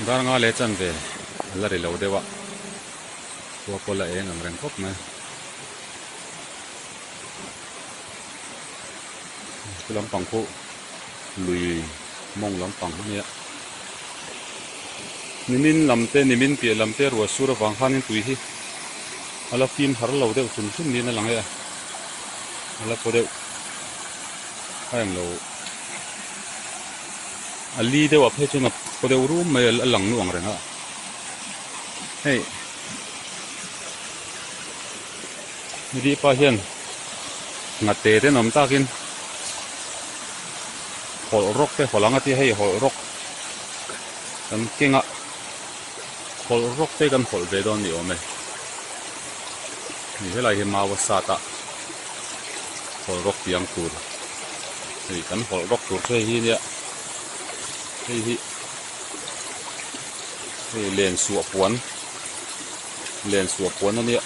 dar nga le chan ve la ri lo dewa tua pola eng ang reng khop mai lam pang khu lui mong lam pang nia nimin lamte nimin pi lamte ro sura wang khanin tui hi ala phim har lo deuh chun chun ni na lang ya ala po deuh haeng lo ali deuh a phe chuna po deuh rum mai a lang nuang renga hei di pa hian ngate te nom takin hol rok te holanga ti hei hol rok kan kinga hol rok te kan hol ve don ni ome ni helai hi mawa sata hol rok tiang tur ni kan hol rok tur se hi nia hi len suwa puan ania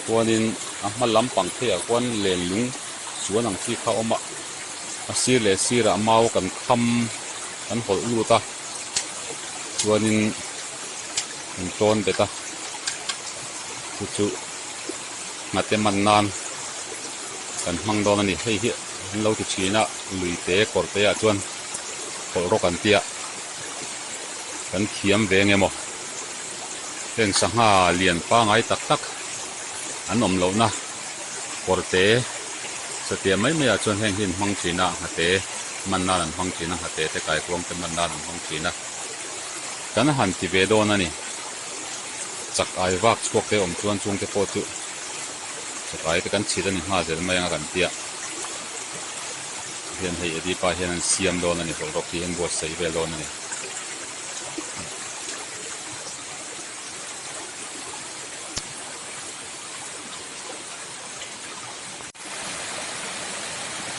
puanin ahma lampang the a kwan len lung chuan ang chi kha oma asir le sira mau kan kham kan hol luta chuanin an ton beta chu ngate man nan kan hmang dong ani hei hi an lo ti china lui te kor te a chuan hol ro kan tia kan khiam ve ngemo ten sanga lian pa ngai tak tak an om lo na kor te satia mai mai a chuan heng hin hmang china hate man nan an hmang china hate te kai klong te man nan an hmang china kan han ti ve don ani chak ai wak chok te om chuan chung te po chu chak ai te kan chida ni ha zel mai anga kan tia hian hei edi pa hian an siam don ani hol rok hi hen bo sei ve don ani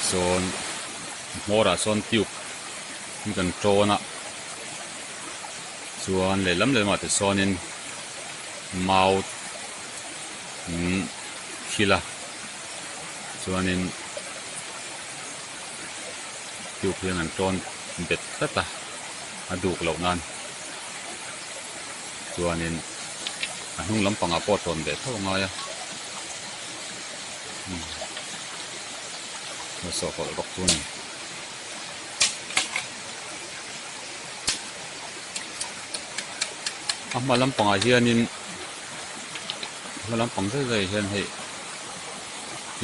son mora son tiuk mi kan trona chuan le lam le ma te sonin mau khila chuanin tiuk hian an tron bet tata aduk lo nan chuanin a hnung lampanga pawh tawn ve tho nga ya so hol rok tu ni ahma lampanga hianin lampang zai hian hei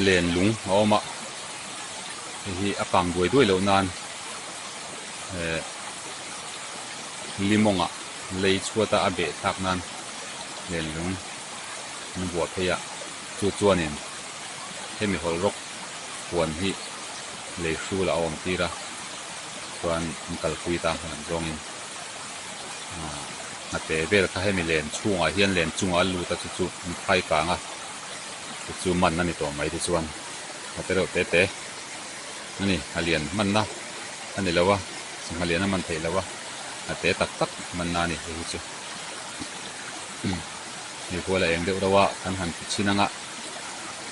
len lung awma hi akang duai lo nan limonga lei chuata abe thak nan len lung ni bua pheya chu chuanin hemi hol rok puan hi lei hru la awm tira chuan kal pui ta han zongin ate vel kha hemi len chunga hian len chunga lu ta chu phai kanga chu man ani to mai ti chuan ate ro te ani alian man na ani lawa singhalian man thei lawa ate tak tak man na ni hi chu ni kola eng de rawa kan han chinanga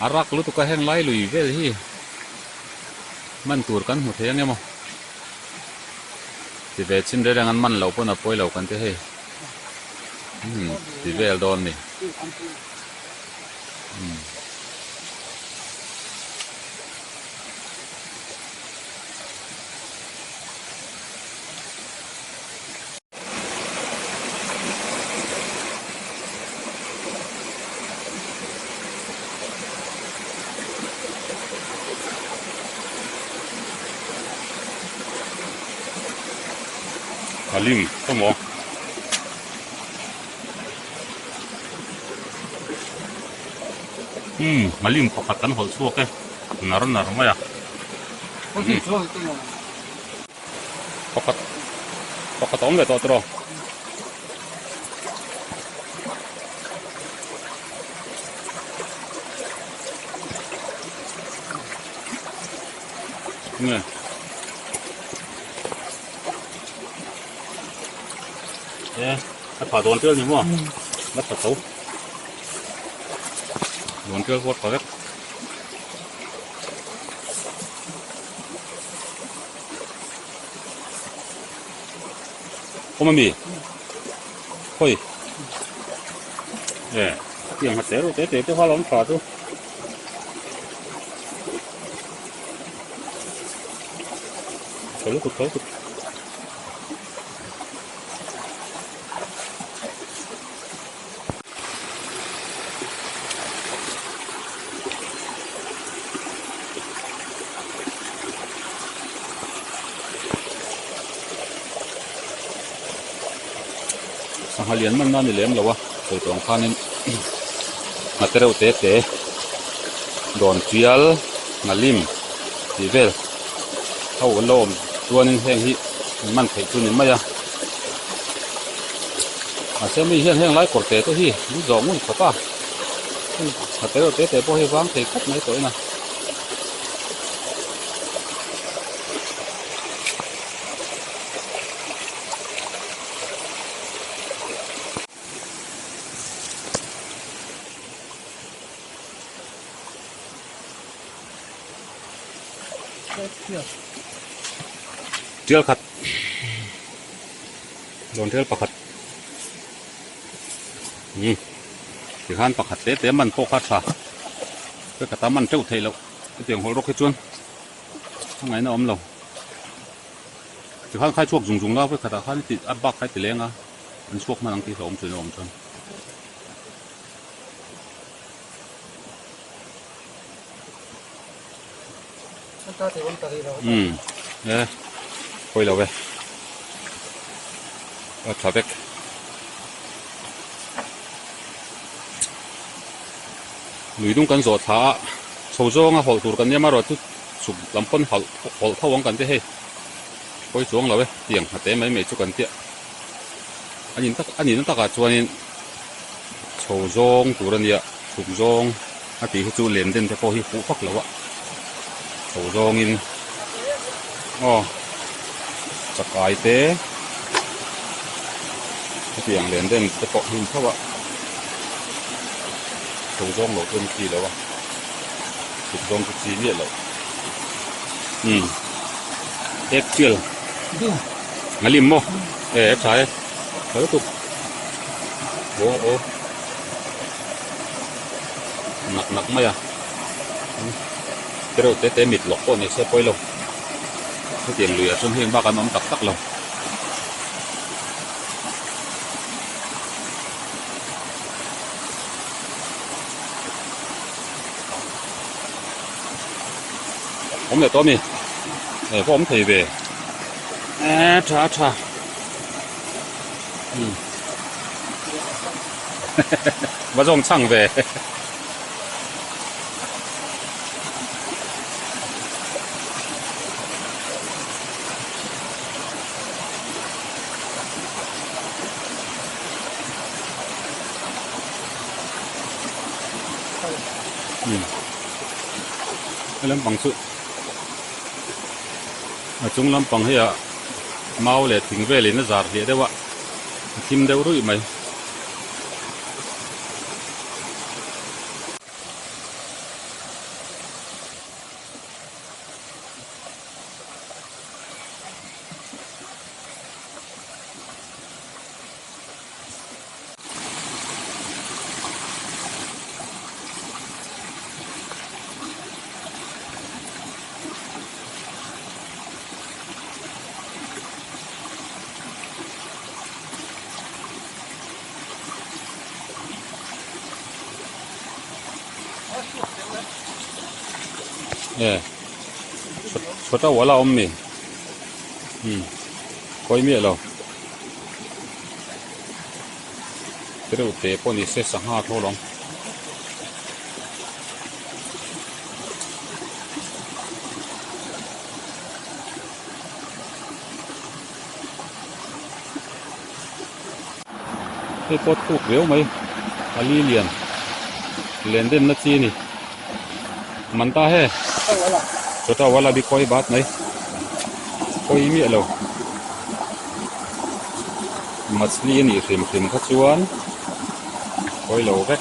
arak lu tu ka heng lai lui vel hi man tur kan hu theng emo ti ve chin re rangan man lo pona poi lo kan te he ti vel don ni alim tomo malim pakatan hol suak nar maya pakat om le to tro ne phá đồn trước gì mua mất thật xấu đồn trước quất có rất ôm mì thôi nè tiền hạt té rồi té hoa lóng phá thôi thôi sang hai liền mình đang đi làm lâu à rồi tổng khan nên mà té đâu té đòn chial ngà lim thì về thâu cái lom tua nên heng hi mình thấy tu nên mày à mà xem mi heng lái cột té tôi hi lúc gió muốn khó ta mà té đâu té bao hi vắng thì cắt mấy tuổi nè Trial khát, đồn trial bạc khát, thì han bạc khát té mình phô khát sa, cái cả tám mình trâu thấy lâu, cái tiếng hồ rốc cái chuôn, thằng ấy nó ấm lâu, thì han khai chuộc dùng đó với cả ta han thì ăn bạc khai thì lên à, ăn chuộc mà ăn thì ấm chuôn. Nè, quay lại về, thả weg. Lùi đúng căn gió thả, sầu gió ngã hậu tụt căn nhà mà rồi tu sụp làm phân hậu thâu vắng căn thế hay, quay xuống lại về, tiền hạt té mấy chút căn tiệt. Anh nhìn tất cả cho nên sầu gió tụt căn nhà, sụp gió, thì chú liền đến thì có hi phụ phắc lâu ạ. Sầu gió nhìn, chặt cái té, cái tiếng liền đến thì có hình thâu ạ. Sầu gió lộ trên kia lâu ạ. Sụp gió cái chi biết lâu. Ép chill, ngã lim mò, ép trái, thở tục, ô, nặng mày à, cái đầu té mịt lọc con này sẽ quay lâu, cái tiền lừa xuân hiên ba cái mắm tắc lâu, ông này to mi, để có ông thầy về, cha, và dòng chẳng về. Cái lắm bằng sự ở chúng lắm bằng hay à mau để thỉnh về lên nó giạt vậy đấy ạ kim đâu rồi mày nè số tao quá là ông mình coi miệng rồi cái đầu tế bọn này sẽ sáng hạ thôi lòng cái pot thuốc réo mấy ali liền đến nó chi nè mình ta he số tao wala bị coi bát này coi miệng rồi machli ni khim kha chuan coi lâu vek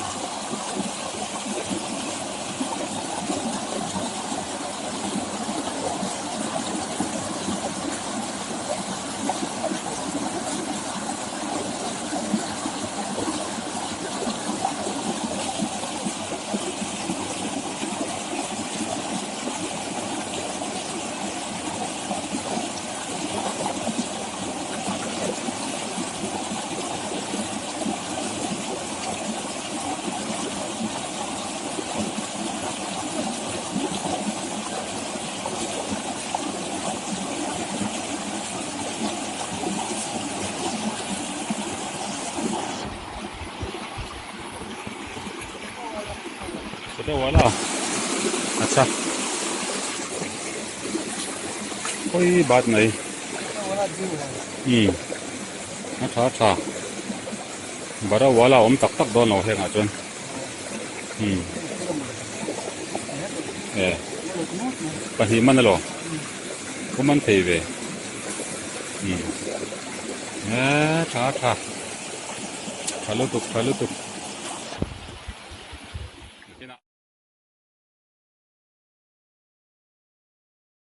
bada wala acha koi baat nahi tha bada wala tak tak don lo henga chon pahi man lo kuman thei ve tha thalu tuk